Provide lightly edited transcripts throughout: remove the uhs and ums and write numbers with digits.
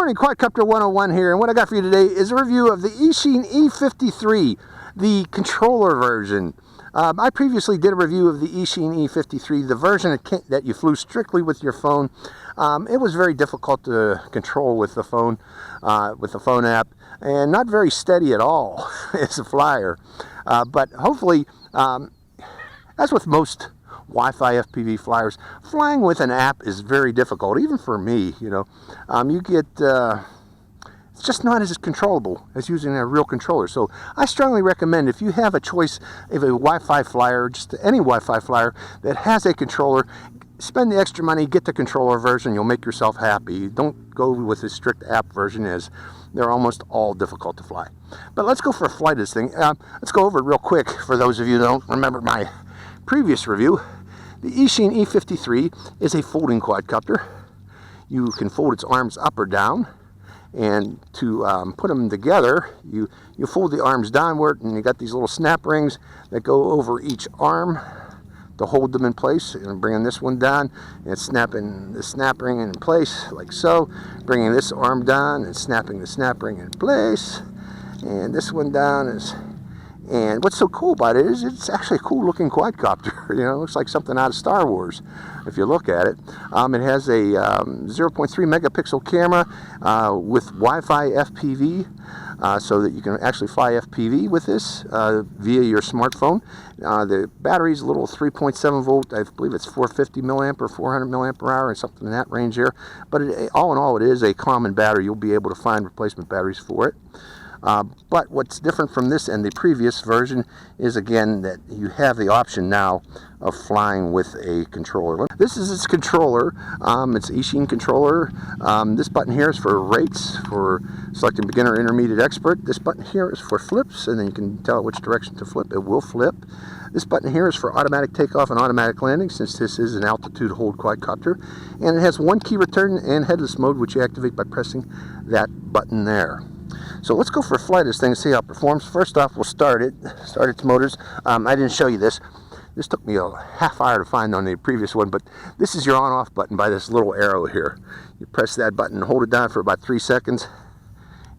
morning, Quadcopter 101 here, and what I got for you today is a review of the Eachine E53, the controller version. I previously did a review of the Eachine E53, the version that you flew strictly with your phone. It was very difficult to control with the phone app, and not very steady at all as a flyer. But hopefully, as with most Wi-Fi FPV flyers, flying with an app is very difficult, even for me. You know, it's just not as controllable as using a real controller. So I strongly recommend, if you have a choice of a Wi-Fi flyer, just any Wi-Fi flyer that has a controller, spend the extra money, get the controller version. You'll make yourself happy. Don't go with the strict app version, as they're almost all difficult to fly. But let's go for a flight of this thing. Let's go over it real quick for those of you who don't remember my previous review. The Eachine E53 is a folding quadcopter. You can fold its arms up or down, and to put them together, you fold the arms downward, and you got these little snap rings that go over each arm to hold them in place. And bringing this one down and snapping the snap ring in place like so, bringing this arm down and snapping the snap ring in place, and this one down is. And what's so cool about it is it's actually a cool looking quadcopter. You know, it looks like something out of Star Wars if you look at it. It has a 0.3 megapixel camera with Wi-Fi FPV, so that you can actually fly FPV with this via your smartphone. The battery's a little 3.7 volt. I believe it's 450 milliamp or 400 milliamp per hour, and something in that range there. But all in all, it is a common battery. You'll be able to find replacement batteries for it. But what's different from this and the previous version is, again, that you have the option now of flying with a controller. This is its controller. It's Eachine controller. This button here is for rates, for selecting beginner, intermediate, expert. This button here is for flips, and then you can tell it which direction to flip. It will flip. This button here is for automatic takeoff and automatic landing, since this is an altitude hold quadcopter. And it has one key return and headless mode, which you activate by pressing that button there. So let's go for a flight of this thing and see how it performs. First off, we'll start its motors. I didn't show you this. This took me a half hour to find on the previous one, but this is your on-off button by this little arrow here. You press that button, hold it down for about 3 seconds,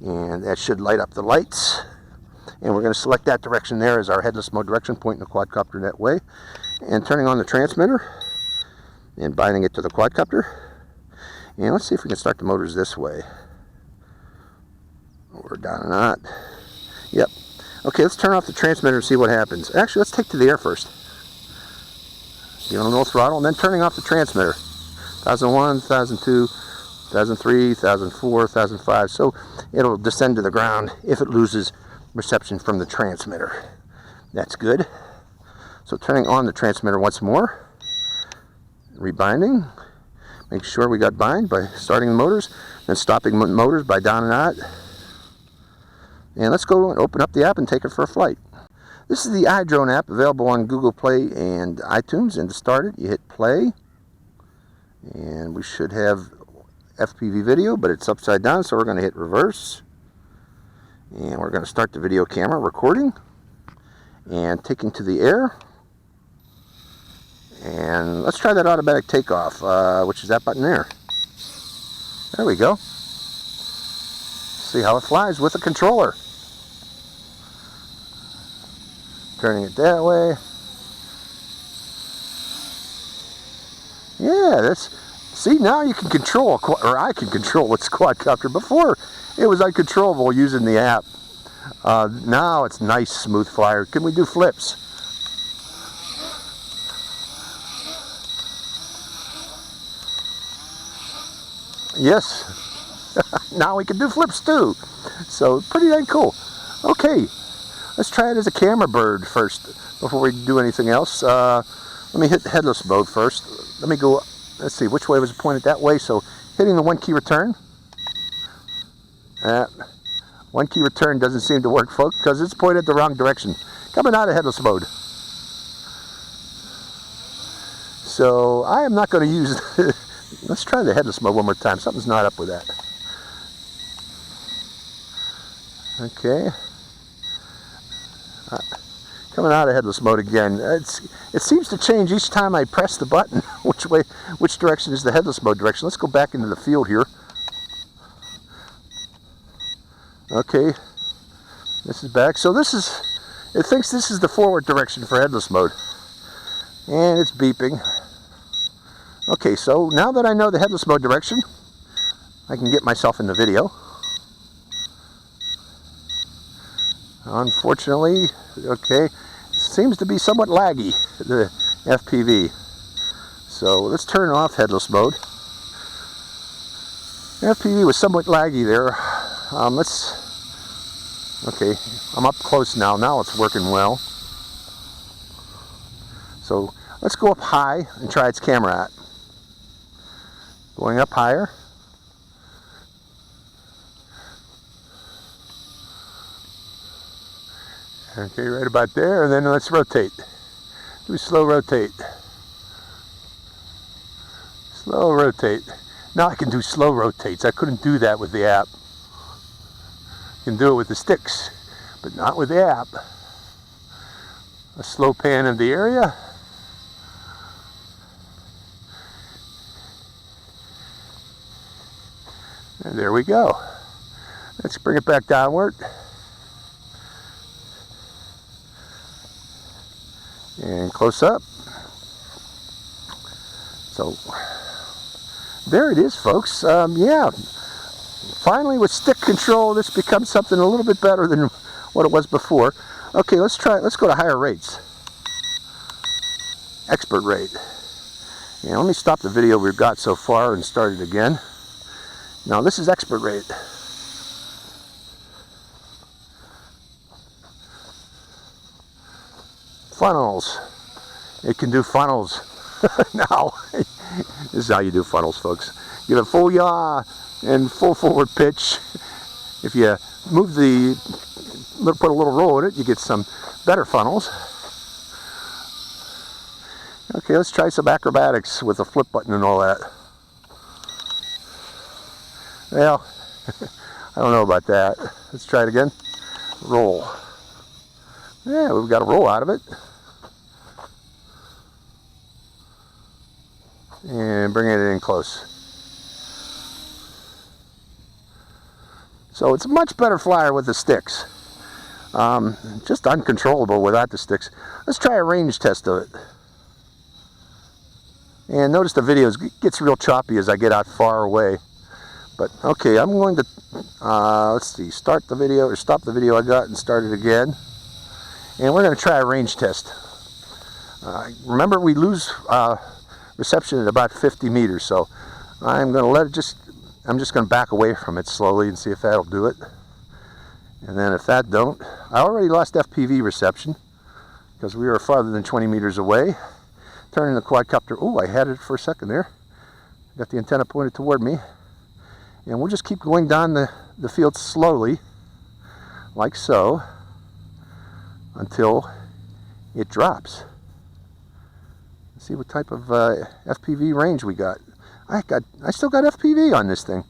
and that should light up the lights. And we're going to select that direction there as our headless mode direction, pointing the quadcopter that way. And turning on the transmitter and binding it to the quadcopter. And let's see if we can start the motors this way. Or down or not. Yep. Okay, let's turn off the transmitter and see what happens. Actually, let's take to the air first. Giving a little throttle and then turning off the transmitter. 1001, 1002, 1003, 1004, 1005. So it'll descend to the ground if it loses reception from the transmitter. That's good. So turning on the transmitter once more. Rebinding. Make sure we got bind by starting the motors. Then stopping the motors by down and out. And let's go and open up the app and take it for a flight. This is the iDrone app, available on Google Play and iTunes. And to start it, you hit play. And we should have FPV video, but it's upside down, so we're going to hit reverse. And we're going to start the video camera recording. And taking to the air. And let's try that automatic takeoff, which is that button there. There we go. See how it flies with a controller. Turning it that way. Yeah, see, now you can control, or I can control this quadcopter. Before, it was uncontrollable using the app. Now it's nice, smooth flyer. Can we do flips? Yes. Now we can do flips too. So pretty dang cool. Okay, let's try it as a camera bird first before we do anything else. Let me hit headless mode first. Let me go, let's see, which way was it pointed? That way. So hitting the one key return. One key return doesn't seem to work, folks, because it's pointed the wrong direction. Coming out of headless mode. So I am not going to use let's try the headless mode one more time. Something's not up with that. Okay. Coming out of headless mode again. It seems to change each time I press the button. Which direction is the headless mode direction? Let's go back into the field here. Okay, this is back. So this is, it thinks this is the forward direction for headless mode. And it's beeping. Okay, so now that I know the headless mode direction, I can get myself in the video. Unfortunately, okay, seems to be somewhat laggy, the FPV. So let's turn off headless mode. The FPV was somewhat laggy there. Okay, I'm up close now. Now it's working well. So let's go up high and try its camera at. Going up higher. Okay, right about there, and then let's rotate. Do a slow rotate. Slow rotate. Now I can do slow rotates. I couldn't do that with the app. You can do it with the sticks, but not with the app. A slow pan of the area. And there we go. Let's bring it back downward. And close up. So there it is, folks. Yeah, finally with stick control this becomes something a little bit better than what it was before. Okay, let's go to higher rates. Expert rate. Yeah, let me stop the video we've got so far and start it again. Now this is expert rate. Funnels. It can do funnels. Now, this is how you do funnels, folks. Give it full yaw and full forward pitch. If you move put a little roll in it, you get some better funnels. Okay, let's try some acrobatics with a flip button and all that. Well, I don't know about that. Let's try it again. Roll. Yeah, we've got a roll out of it. And bring it in close. So it's a much better flyer with the sticks. Just uncontrollable without the sticks. Let's try a range test of it. And notice the video gets real choppy as I get out far away. But okay, I'm going to, let's see, start the video, or stop the video I got and start it again. And we're going to try a range test. Remember, we lose reception at about 50 meters, so I'm going to let it I'm just going to back away from it slowly and see if that'll do it. And then if that don't, I already lost FPV reception because we were farther than 20 meters away. Turning the quadcopter, oh, I had it for a second there. Got the antenna pointed toward me. And we'll just keep going down the field slowly, like so, until it drops. Let's see what type of FPV range we got. I still got FPV on this thing.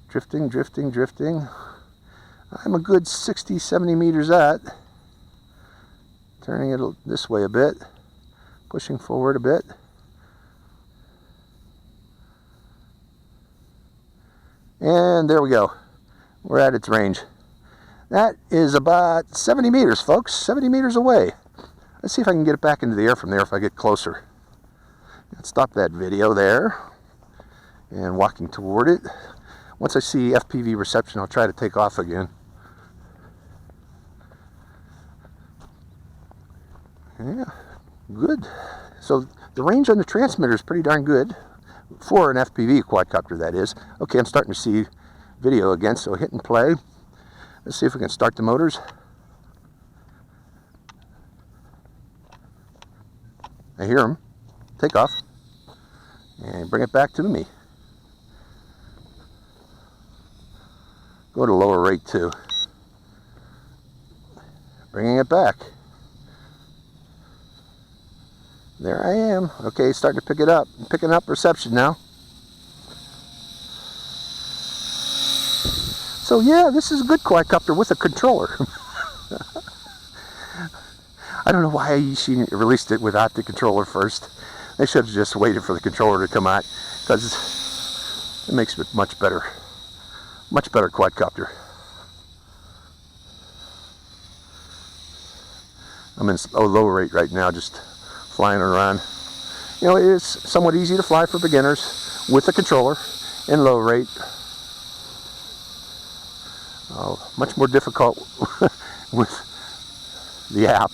Drifting, drifting, drifting. I'm a good 60, 70 meters out. Turning it this way a bit, pushing forward a bit. And there we go. We're at its range. That is about 70 meters, folks. 70 meters away. Let's see if I can get it back into the air from there if I get closer. Let's stop that video there. And walking toward it. Once I see FPV reception, I'll try to take off again. Yeah, good. So the range on the transmitter is pretty darn good. For an FPV quadcopter, that is. Okay, I'm starting to see video again, so hit and play. Let's see if we can start the motors. I hear them. Take off. And bring it back to me. Go to lower rate too. Bringing it back. There I am. Okay, starting to pick it up. I'm picking up reception now. So yeah, this is a good quadcopter with a controller. I don't know why Eachine released it without the controller first. They should have just waited for the controller to come out, because it makes it much better. Much better quadcopter. I'm in low rate right now, just flying around. You know, it is somewhat easy to fly for beginners with a controller in low rate. Much more difficult with the app.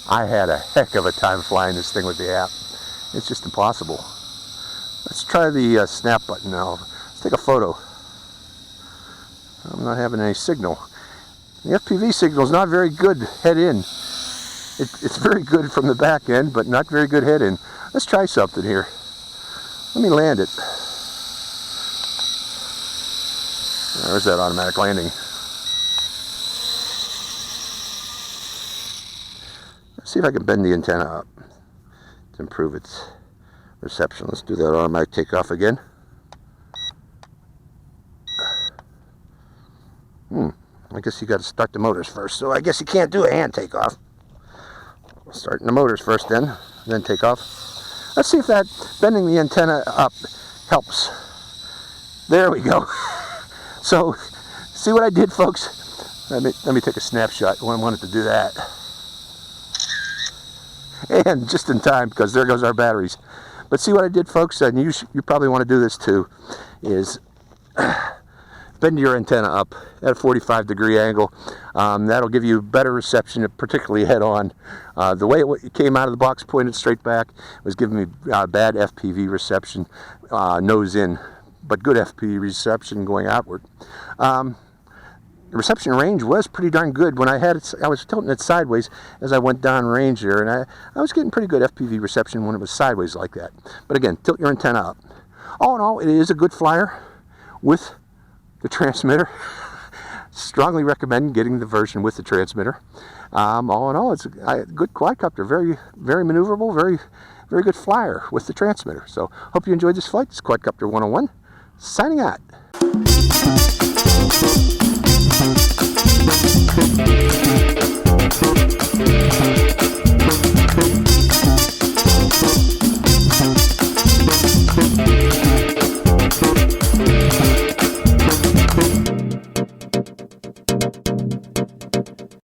I had a heck of a time flying this thing with the app. It's just impossible. Let's try the snap button now. Let's take a photo. I'm not having any signal. The FPV signal is not very good head in. It's very good from the back end, but not very good head in. Let's try something here. Let me land it. There's that automatic landing. Let's see if I can bend the antenna up to improve its reception. Let's do that automatic takeoff again. I guess you got to start the motors first, so I guess you can't do a hand takeoff. Starting the motors first, then take off. Let's see if that bending the antenna up helps. There we go. So, see what I did, folks? Let me take a snapshot. I wanted to do that. And just in time, because there goes our batteries. But see what I did, folks? And you probably want to do this too. Is bend your antenna up at a 45-degree angle. That'll give you better reception, particularly head-on. The way it came out of the box, pointed straight back, was giving me bad FPV reception, nose in, but good FPV reception going outward. The reception range was pretty darn good. When I had it, I was tilting it sideways as I went down range there, and I was getting pretty good FPV reception when it was sideways like that. But again, tilt your antenna up. All in all, it is a good flyer with the transmitter. Strongly recommend getting the version with the transmitter. All in all, it's a good quadcopter. Very, very maneuverable, very good flyer with the transmitter. So, hope you enjoyed this flight. It's Quadcopter 101, signing out.